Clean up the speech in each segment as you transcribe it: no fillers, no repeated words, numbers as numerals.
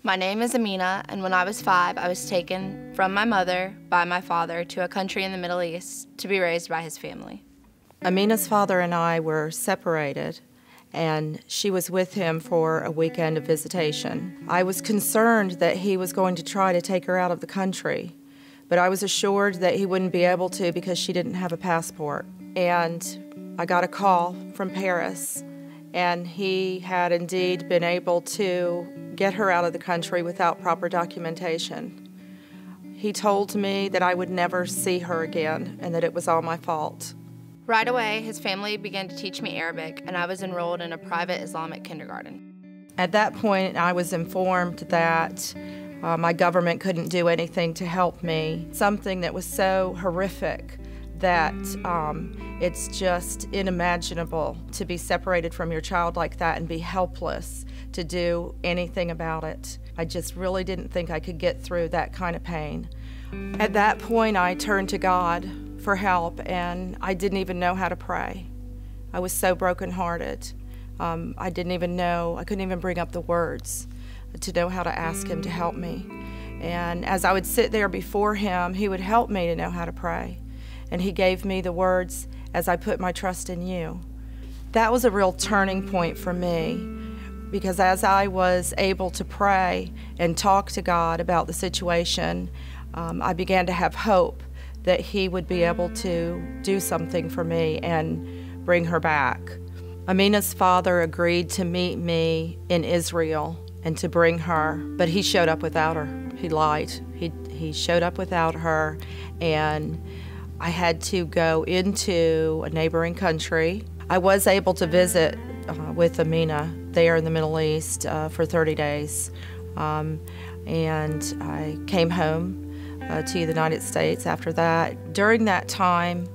My name is Amina, and when I was 5, I was taken from my mother by my father to a country in the Middle East to be raised by his family. Amina's father and I were separated, and she was with him for a weekend of visitation. I was concerned that he was going to try to take her out of the country, but I was assured that he wouldn't be able to because she didn't have a passport. And I got a call from Paris, and he had indeed been able to get her out of the country without proper documentation. He told me that I would never see her again and that it was all my fault. Right away, his family began to teach me Arabic, and I was enrolled in a private Islamic kindergarten. At that point, I was informed that my government couldn't do anything to help me, something that was so horrific that it's just unimaginable to be separated from your child like that and be helpless to do anything about it. I just really didn't think I could get through that kind of pain. At that point, I turned to God for help, and I didn't even know how to pray. I was so brokenhearted. I couldn't even bring up the words to know how to ask him to help me. And as I would sit there before him, he would help me to know how to pray. And he gave me the words, "As I put my trust in you." That was a real turning point for me, because as I was able to pray and talk to God about the situation, I began to have hope that he would be able to do something for me and bring her back. Amina's father agreed to meet me in Israel and to bring her, but he showed up without her. He lied. He showed up without her, and I had to go into a neighboring country. I was able to visit with Amina there in the Middle East for 30 days, and I came home to the United States after that. During that time,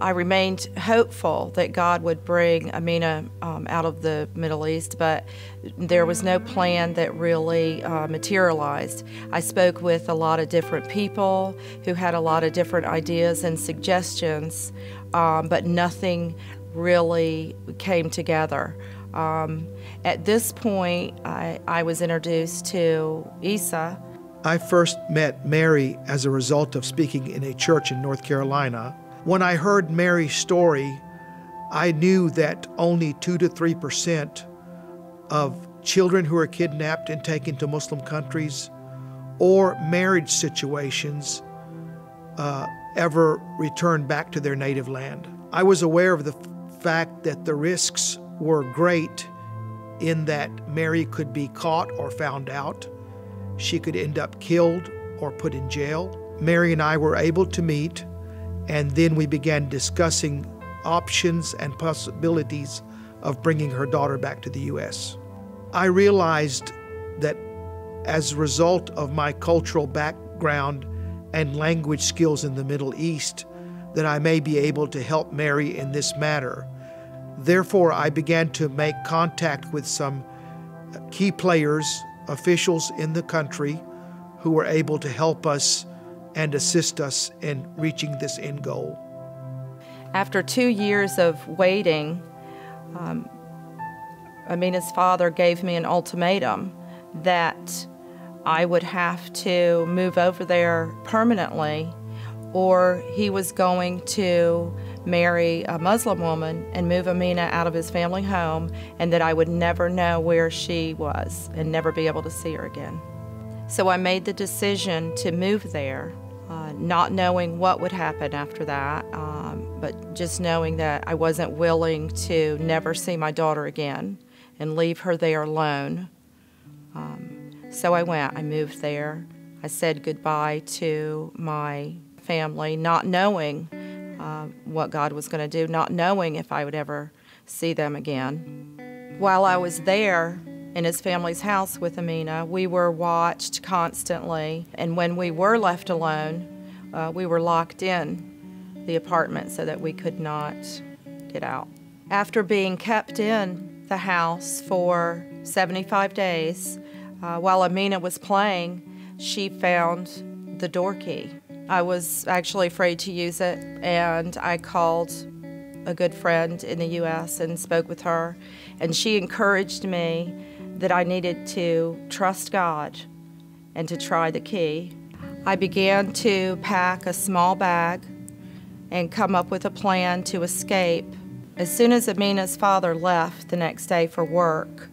I remained hopeful that God would bring Amina out of the Middle East, but there was no plan that really materialized. I spoke with a lot of different people who had a lot of different ideas and suggestions, but nothing really came together. At this point, I was introduced to Isa. I first met Mary as a result of speaking in a church in North Carolina. When I heard Mary's story, I knew that only 2 to 3% of children who are kidnapped and taken to Muslim countries or marriage situations ever return back to their native land. I was aware of the fact that the risks were great in that Mary could be caught or found out. She could end up killed or put in jail. Mary and I were able to meet, and then we began discussing options and possibilities of bringing her daughter back to the U.S. I realized that as a result of my cultural background and language skills in the Middle East, that I may be able to help Mary in this matter. Therefore, I began to make contact with some key players, officials in the country who were able to help us and assist us in reaching this end goal. After 2 years of waiting, Amina's father gave me an ultimatum that I would have to move over there permanently, or he was going to marry a Muslim woman and move Amina out of his family home, and that I would never know where she was and never be able to see her again. So I made the decision to move there, not knowing what would happen after that, but just knowing that I wasn't willing to never see my daughter again and leave her there alone. So I went. I moved there. I said goodbye to my family, not knowing what God was going to do, not knowing if I would ever see them again. While I was there in his family's house with Amina, we were watched constantly, and when we were left alone, we were locked in the apartment so that we could not get out. After being kept in the house for 75 days, while Amina was playing, she found the door key. I was actually afraid to use it, and I called a good friend in the U.S. and spoke with her, and she encouraged me that I needed to trust God and to try the key. I began to pack a small bag and come up with a plan to escape. As soon as Amina's father left the next day for work,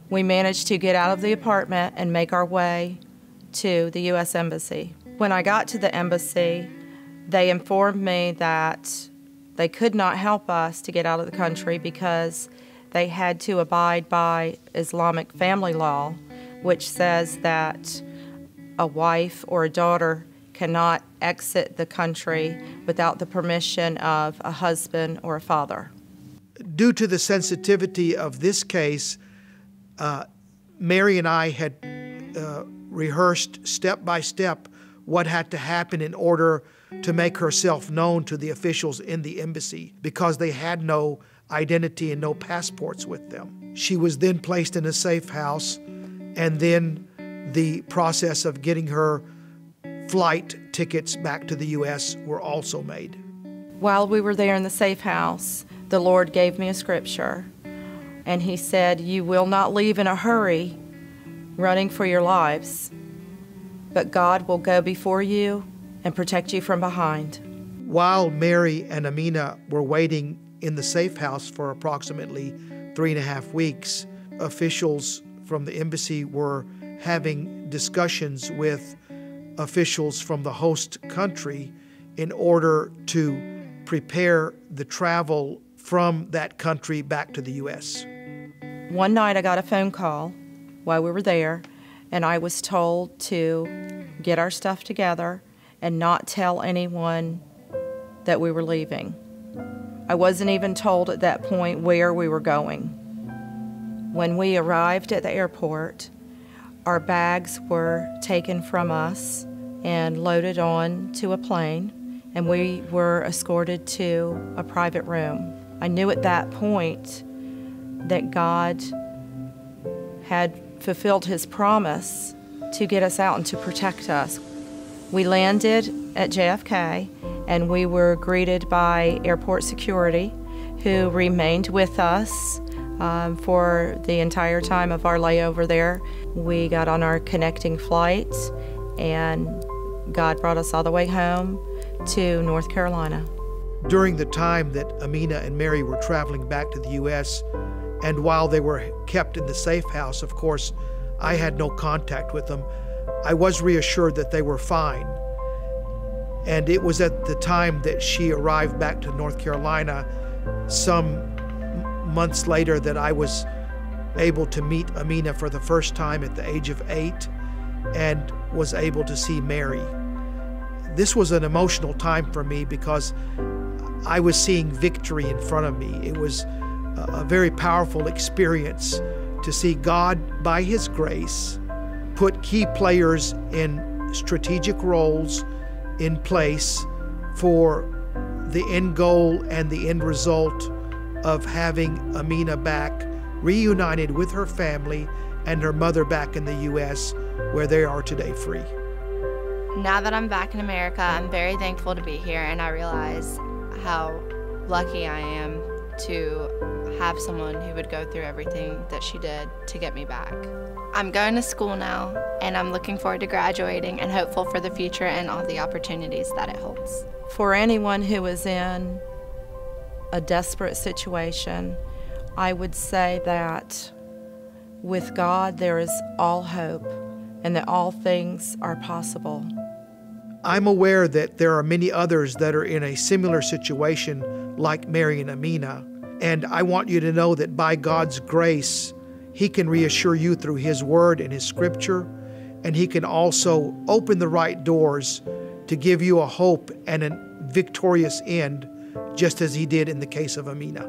we managed to get out of the apartment and make our way to the U.S. Embassy. When I got to the embassy, they informed me that they could not help us to get out of the country because they had to abide by Islamic family law, which says that a wife or a daughter cannot exit the country without the permission of a husband or a father. Due to the sensitivity of this case, Mary and I had rehearsed step by step what had to happen in order to make herself known to the officials in the embassy because they had no identity and no passports with them. She was then placed in a safe house, and then the process of getting her flight tickets back to the U.S. were also made. While we were there in the safe house, the Lord gave me a scripture, and He said, "You will not leave in a hurry, running for your lives, but God will go before you and protect you from behind." While Mary and Amina were waiting in the safe house for approximately 3.5 weeks, officials from the embassy were having discussions with officials from the host country in order to prepare the travel from that country back to the U.S. One night I got a phone call while we were there, and I was told to get our stuff together and not tell anyone that we were leaving. I wasn't even told at that point where we were going. When we arrived at the airport, our bags were taken from us and loaded on to a plane, and we were escorted to a private room. I knew at that point that God had fulfilled His promise to get us out and to protect us. We landed at JFK, and we were greeted by airport security who remained with us for the entire time of our layover there. We got on our connecting flight, and God brought us all the way home to North Carolina. During the time that Amina and Mary were traveling back to the U.S., and while they were kept in the safe house, of course, I had no contact with them. I was reassured that they were fine. And it was at the time that she arrived back to North Carolina, some months later, that I was able to meet Amina for the first time at the age of 8 and was able to see Mary. This was an emotional time for me because I was seeing victory in front of me. It was a very powerful experience to see God, by His grace, put key players in strategic roles in place for the end goal and the end result of having Amina back, reunited with her family and her mother back in the U.S., where they are today free. Now that I'm back in America, I'm very thankful to be here, and I realize how lucky I am to have someone who would go through everything that she did to get me back. I'm going to school now, and I'm looking forward to graduating and hopeful for the future and all the opportunities that it holds. For anyone who is in a desperate situation, I would say that with God there is all hope and that all things are possible. I'm aware that there are many others that are in a similar situation like Mary and Amina, and I want you to know that by God's grace, He can reassure you through His Word and His Scripture, and He can also open the right doors to give you a hope and a victorious end, just as He did in the case of Amina.